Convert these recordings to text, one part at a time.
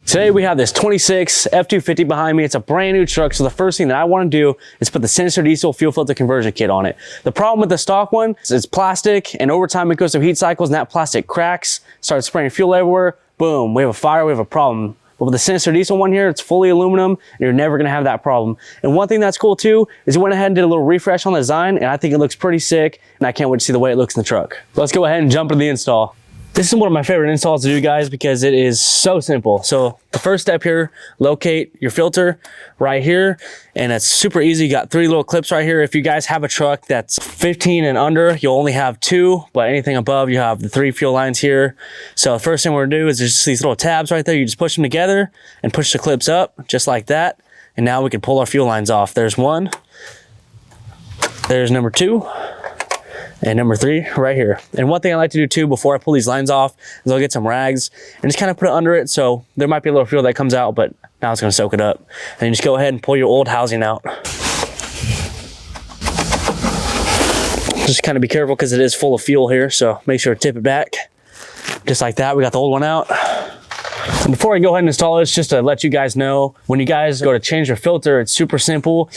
Today we have this 26 F250 behind me. It's a brand new truck, so the first thing that I want to do is put the Sinister diesel fuel filter conversion kit on it. The problem with the stock one is it's plastic, and over time it goes through heat cycles and that plastic cracks, starts spraying fuel everywhere, boom, we have a fire, we have a problem. But with the Sinister diesel one here, it's fully aluminum, and you're never gonna have that problem. And one thing that's cool too, is we went ahead and did a little refresh on the design, and I think it looks pretty sick, and I can't wait to see the way it looks in the truck. Let's go ahead and jump into the install. This is one of my favorite installs to do, guys, because it is so simple. So the first step here, locate your filter right here, and it's super easy. You got 3 little clips right here. If you guys have a truck that's 15 and under, you'll only have 2, but anything above, you have the 3 fuel lines here. So the first thing we're gonna do is there's just these little tabs right there. You just push them together and push the clips up just like that. And now we can pull our fuel lines off. There's 1, there's number 2, and number 3 right here. And one thing I like to do too before I pull these lines off is I'll get some rags and just kind of put it under it, so there might be a little fuel that comes out, but now it's going to soak it up. And you just go ahead and pull your old housing out. Just kind of be careful because it is full of fuel here, so make sure to tip it back just like that. We got the old one out. And before I go ahead and install this, just to let you guys know, when you guys go to change your filter, it's super simple.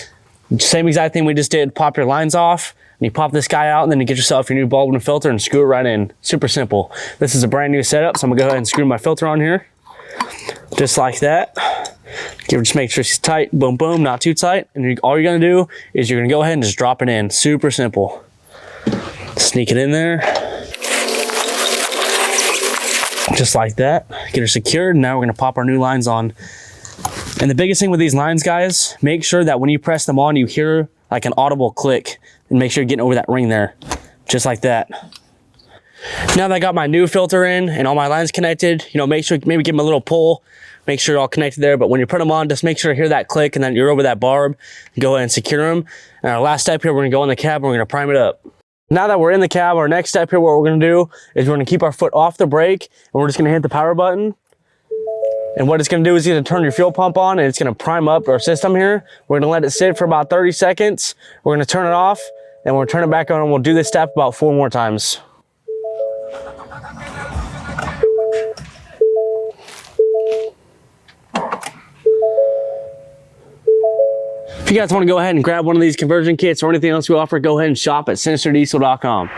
Same exact thing we just did. Pop your lines off, and you pop this guy out, and then you get yourself your new bulb and filter and screw it right in. Super simple. This is a brand new setup, so I'm gonna go ahead and screw my filter on here. Just like that. Just make sure it's tight, boom, boom, not too tight. And all you're gonna do is you're gonna go ahead and just drop it in. Super simple. Sneak it in there. Just like that. Get her secured. Now we're gonna pop our new lines on. And the biggest thing with these lines, guys, make sure that when you press them on, you hear like an audible click, and make sure you're getting over that ring there, just like that. Now that I got my new filter in and all my lines connected, you know, make sure, maybe give them a little pull, make sure you're all connected there. But when you put them on, just make sure to hear that click and then you're over that barb. Go ahead and secure them. And our last step here, we're gonna go in the cab and we're gonna prime it up. Now that we're in the cab, our next step here, what we're gonna do is we're gonna keep our foot off the brake, and we're just gonna hit the power button. And what it's gonna do is you're gonna turn your fuel pump on, and it's gonna prime up our system here. We're gonna let it sit for about 30 seconds. We're gonna turn it off, and we'll turn it back on, and we'll do this step about 4 more times. If you guys wanna go ahead and grab one of these conversion kits or anything else we offer, go ahead and shop at sinisterdiesel.com.